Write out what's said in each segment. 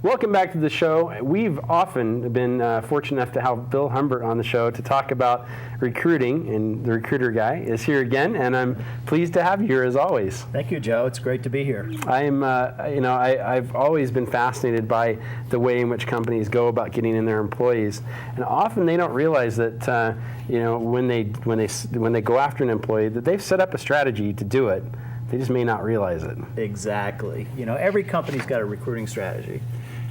Welcome back to the show. We've often been fortunate enough to have Bill Humbert on the show to talk about recruiting, and the Recruiter Guy is here again, and I'm pleased to have you here as always. Thank you, Joe. It's great to be here. I've always been fascinated by the way in which companies go about getting in their employees, and often they don't realize that when they go after an employee that they've set up a strategy to do it. They just may not realize it. Exactly. Every company's got a recruiting strategy.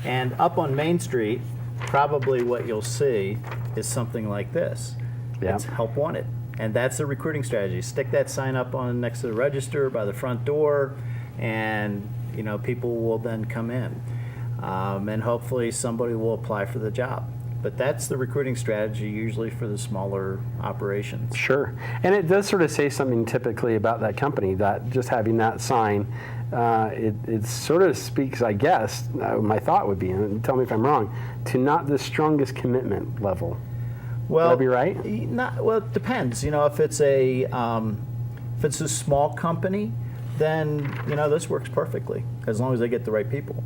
And up on Main Street, probably what you'll see is something like this. Yeah. It's help wanted. And that's the recruiting strategy. Stick that sign up on next to the register by the front door, and people will then come in. And hopefully somebody will apply for the job. But that's the recruiting strategy usually for the smaller operations. Sure. And it does sort of say something typically about that company, that just having that sign, it sort of speaks, I guess, my thought would be, and tell me if I'm wrong, to not the strongest commitment level. Well, would that be right? It depends. If it's a small company, then this works perfectly as long as they get the right people.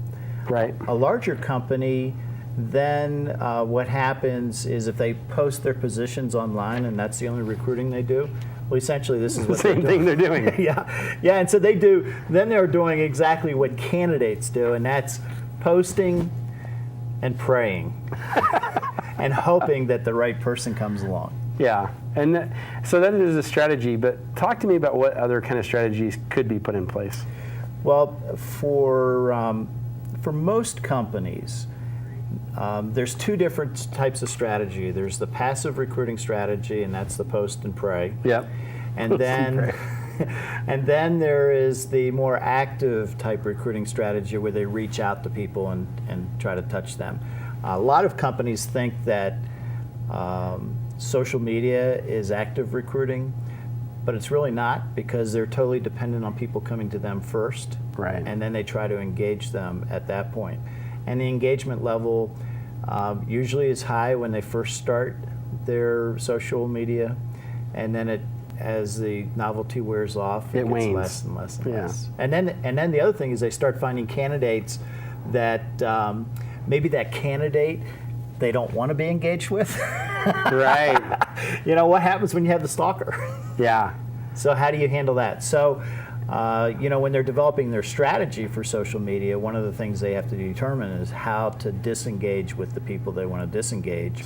Right. A larger company, then what happens is if they post their positions online and that's the only recruiting they do, well, essentially this is what the same thing they're doing. yeah, and so then they're doing exactly what candidates do, and that's posting and praying and hoping that the right person comes along. Yeah, and so that is a strategy, but talk to me about what other kind of strategies could be put in place. Well, for most companies, there's two different types of strategy. There's the passive recruiting strategy, and that's the post and pray. Yep. And then there is the more active type recruiting strategy where they reach out to people and try to touch them. A lot of companies think that social media is active recruiting, but it's really not, because they're totally dependent on people coming to them first. Right. And then they try to engage them at that point. And the engagement level usually is high when they first start their social media, and then as the novelty wears off, it gets wanes. less and less and Yeah. less. And then the other thing is they start finding candidates that maybe that candidate they don't want to be engaged with. Right. What happens when you have the stalker? Yeah. So how do you handle that? So when they're developing their strategy for social media, one of the things they have to determine is how to disengage with the people they want to disengage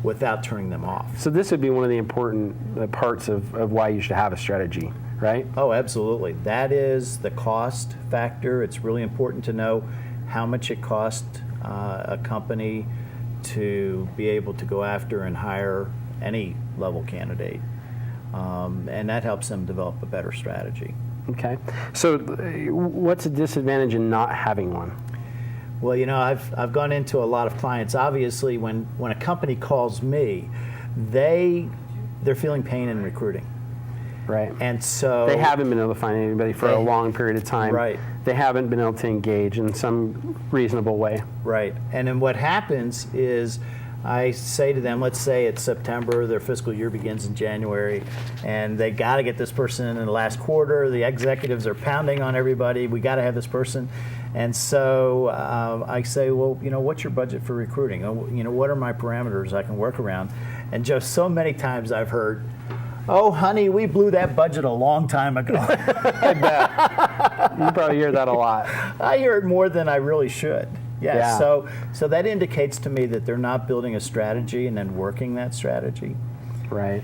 without turning them off. So this would be one of the important parts of why you should have a strategy, right? Oh, absolutely. That is the cost factor. It's really important to know how much it costs a company to be able to go after and hire any level candidate. And that helps them develop a better strategy. Okay. So what's a disadvantage in not having one? Well, I've gone into a lot of clients. Obviously, when a company calls me, they're feeling pain in recruiting. Right. And so they haven't been able to find anybody for a long period of time. Right. They haven't been able to engage in some reasonable way. Right. And then what happens is I say to them, let's say it's September, their fiscal year begins in January, and they got to get this person in the last quarter. The executives are pounding on everybody. We got to have this person. And so I say, well, what's your budget for recruiting? What are my parameters I can work around? And just so many times I've heard, oh, honey, we blew that budget a long time ago. I bet. You probably hear that a lot. I hear it more than I really should. Yeah. So that indicates to me that they're not building a strategy and then working that strategy. Right.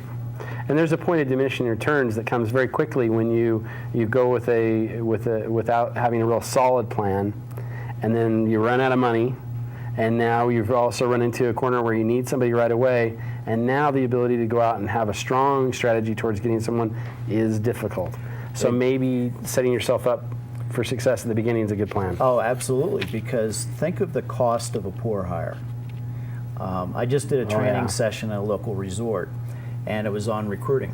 And there's a point of diminishing returns that comes very quickly when you go without having a real solid plan, and then you run out of money, and now you've also run into a corner where you need somebody right away, and now the ability to go out and have a strong strategy towards getting someone is difficult. So maybe setting yourself up for success at the beginning is a good plan. Oh, absolutely, because think of the cost of a poor hire. I just did a training session at a local resort, and it was on recruiting.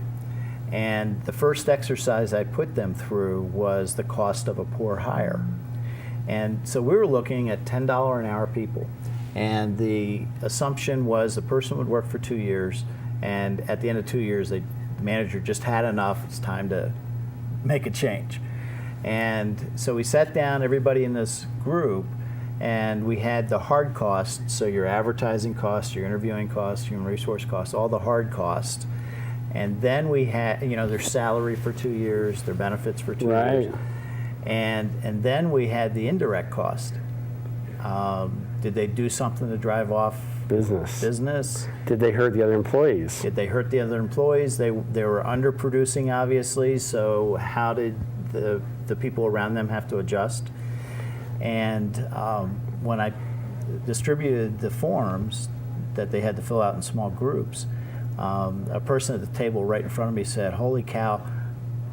And the first exercise I put them through was the cost of a poor hire. And so we were looking at $10 an hour people. And the assumption was the person would work for 2 years, and at the end of 2 years, the manager just had enough. It's time to make a change. And so we sat down, everybody in this group, And we had the hard costs, so your advertising costs, your interviewing costs, human resource costs, all the hard costs. And then we had, their salary for 2 years, their benefits for 2 years. And then we had the indirect cost. Did they do something to drive off business? Did they hurt the other employees? Did they hurt the other employees? They were underproducing, obviously, so how did the people around them have to adjust? And when I distributed the forms that they had to fill out in small groups, a person at the table right in front of me said, "Holy cow,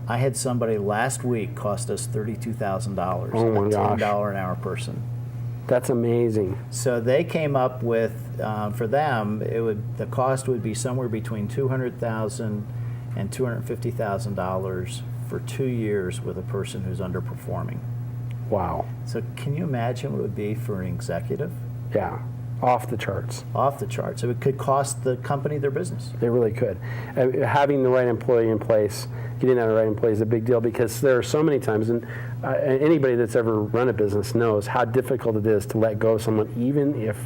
I had somebody last week cost us $32,000, oh my gosh, $10 an hour person." That's amazing. So they came up with, for them, the cost would be somewhere between $200,000 and $250,000 for 2 years with a person who's underperforming. Wow. So can you imagine what it would be for an executive? Yeah, off the charts. Off the charts. So it could cost the company their business. They really could. Having the right employee in place, getting that right employee is a big deal, because there are so many times, and anybody that's ever run a business knows how difficult it is to let go of someone, even if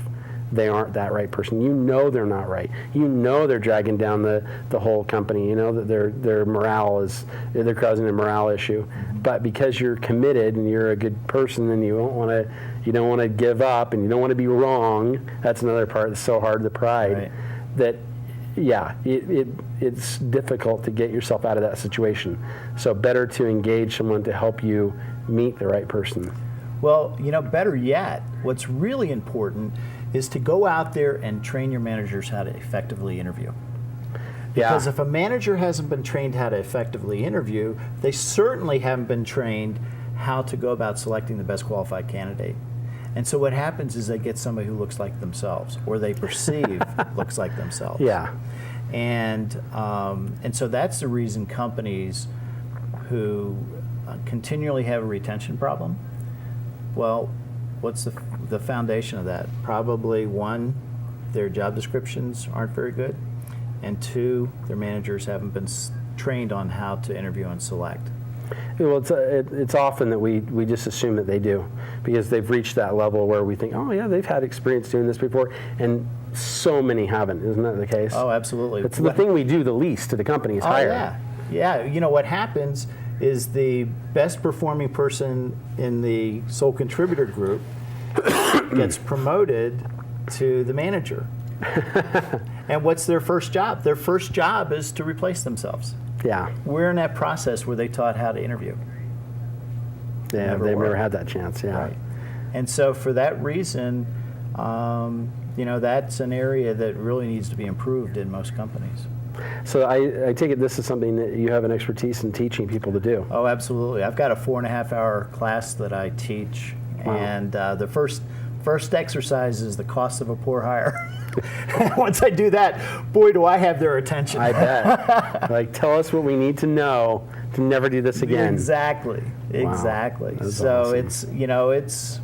they aren't that right person. You know they're not right. You know they're dragging down the whole company. You know that their morale they're causing a morale issue. But because you're committed and you're a good person, and you don't want to give up, and you don't want to be wrong. That's another part that's so hard, the pride. Right. That, yeah, it's difficult to get yourself out of that situation. So better to engage someone to help you meet the right person. Well, better yet, what's really important is to go out there and train your managers how to effectively interview. Because if a manager hasn't been trained how to effectively interview, they certainly haven't been trained how to go about selecting the best qualified candidate. And so what happens is they get somebody who looks like themselves, or they perceive looks like themselves. Yeah. And so that's the reason companies who continually have a retention problem, well, what's the foundation of that? Probably one, their job descriptions aren't very good, and two, their managers haven't been trained on how to interview and select. Well, it's often that we just assume that they do, because they've reached that level where we think, oh yeah, they've had experience doing this before, and so many haven't. Isn't that the case? Oh, absolutely. It's the thing we do the least to the company is hire. Yeah. What happens is the best performing person in the sole contributor group gets promoted to the manager. And what's their first job? Their first job is to replace themselves. Yeah. We're in that process where they taught how to interview. Yeah, they've never had that chance. Yeah. Right. And so for that reason, that's an area that really needs to be improved in most companies. So I take it this is something that you have an expertise in teaching people to do. Oh, absolutely. I've got a 4.5-hour class that I teach, wow. And the first exercise is the cost of a poor hire. Once I do that, boy, do I have their attention. I bet. Like, tell us what we need to know to never do this again. Exactly. Wow. Exactly. So awesome.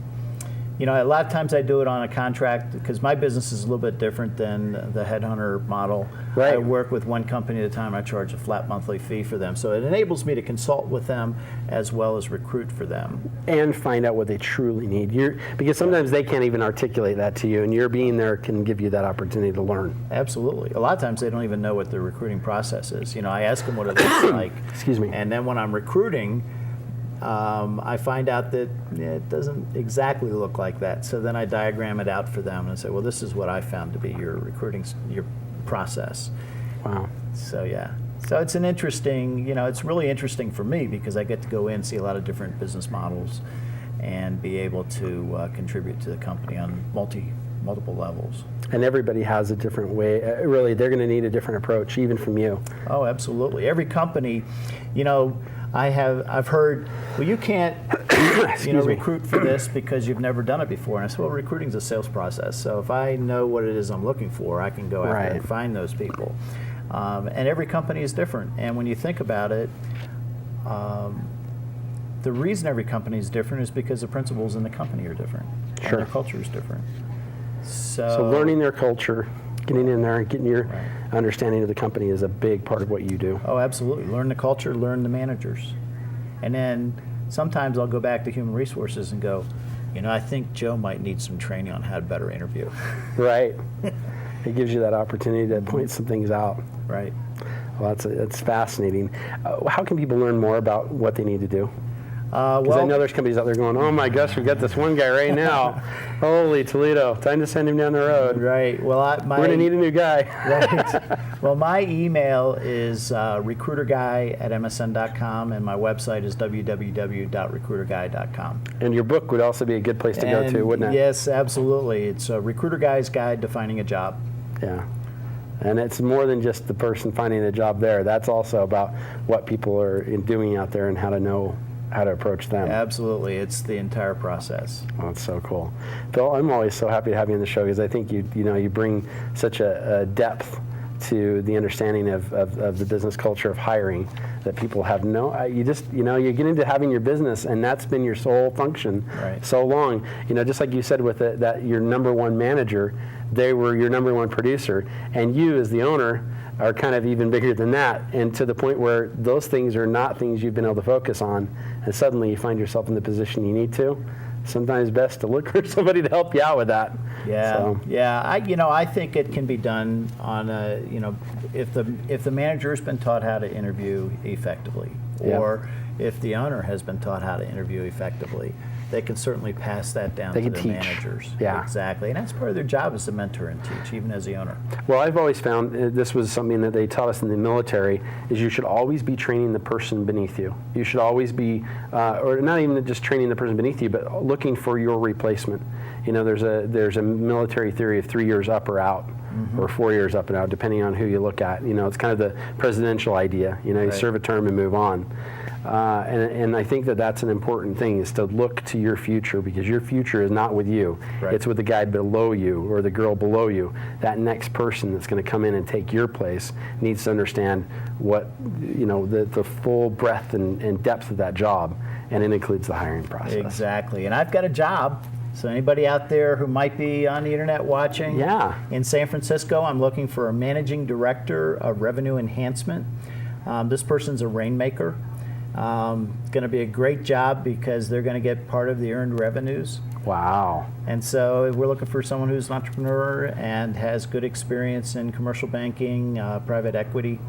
A lot of times I do it on a contract, because my business is a little bit different than the headhunter model. Right. I work with one company at a time. I charge a flat monthly fee for them. So it enables me to consult with them as well as recruit for them. And find out what they truly need. Because sometimes they can't even articulate that to you, and your being there can give you that opportunity to learn. Absolutely. A lot of times they don't even know what the recruiting process is. I ask them what it looks like. Excuse me. And then when I'm recruiting, I find out that it doesn't exactly look like that. So then I diagram it out for them and say, well, this is what I found to be your recruiting, your process. Wow. So yeah. So it's an interesting, it's really interesting for me, because I get to go in, see a lot of different business models, and be able to contribute to the company on multiple levels. And everybody has a different way. Really, they're going to need a different approach, even from you. Oh, absolutely. Every company, I've heard, well, you can't recruit for this because you've never done it before. And I said, well, recruiting's a sales process. So if I know what it is I'm looking for, I can go after and find those people. And every company is different. And when you think about it, the reason every company is different is because the principles in the company are different. Sure. And their culture is different. So learning their culture, getting in there and getting your understanding of the company is a big part of what you do. Oh, absolutely. Learn the culture, learn the managers. And then sometimes I'll go back to human resources and go, I think Joe might need some training on how to better interview. Right. It gives you that opportunity to point some things out. Right. Well, that's fascinating. How can people learn more about what they need to do? Because Well, I know there's companies out there going, oh my gosh, we got this one guy right now. Holy Toledo, time to send him down the road. right. Well, We're going to need a new guy. right. Well, my email is recruiterguy@msn.com, and my website is www.recruiterguy.com. And your book would also be a good place to go to, wouldn't it? Yes, absolutely. It's a Recruiter Guy's Guide to Finding a Job. Yeah. And it's more than just the person finding a job there. That's also about what people are doing out there and how to know how to approach them. Absolutely. It's the entire process. Oh, that's so cool. Phil, I'm always so happy to have you on the show because I think you bring such a depth to the understanding of the business culture of hiring that people have you get into having your business and that's been your sole function Right. so long. Just like you said with that your number one manager, they were your number one producer, and you as the owner are kind of even bigger than that, and to the point where those things are not things you've been able to focus on, and suddenly you find yourself in the position you need to. Sometimes best to look for somebody to help you out with that. Yeah, So, yeah. I think it can be done on if the manager has been taught how to interview effectively, Yeah. or if the owner has been taught how to interview effectively, they can certainly pass that down They to can their teach. managers. Yeah. Exactly, and that's part of their job is to mentor and teach, even as the owner. Well, I've always found this was something that they taught us in the military, is you should always be training the person beneath you. You should always be, or not even just training the person beneath you, but looking for your replacement. There's a military theory of 3 years up or out, or 4 years up and out, depending on who you look at. It's kind of the presidential idea. You Right. serve a term and move on. And I think that that's an important thing, is to look to your future, because your future is not with you. Right. It's with the guy below you or the girl below you. That next person that's going to come in and take your place needs to understand what, the full breadth and depth of that job, and it includes the hiring process. Exactly, and I've got a job. So anybody out there who might be on the internet watching, Yeah. in San Francisco, I'm looking for a managing director of revenue enhancement. This person's a rainmaker. It's going to be a great job because they're going to get part of the earned revenues. Wow. And so we're looking for someone who's an entrepreneur and has good experience in commercial banking, private equity.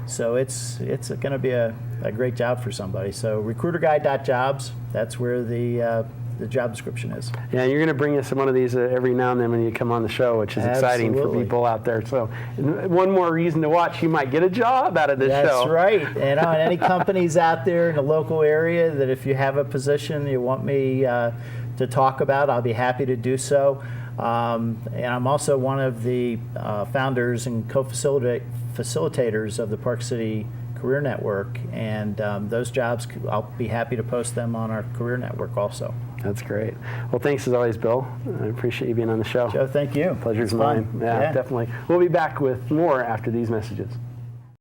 So it's going to be a great job for somebody. So recruiterguy.jobs, that's where the job description is. Yeah, you're going to bring us one of these every now and then when you come on the show, which is exciting for Absolutely. people out there. So one more reason to watch. You might get a job out of this show. That's right. And any companies out there in the local area that if you have a position you want me to talk about, I'll be happy to do so. And I'm also one of the founders and co-facilitators of the Park City Career Network, and those jobs, I'll be happy to post them on our Career Network also. That's great. Well, thanks as always, Bill. I appreciate you being on the show. Joe, thank you. Pleasure's It's fun. mine. Yeah, definitely. We'll be back with more after these messages.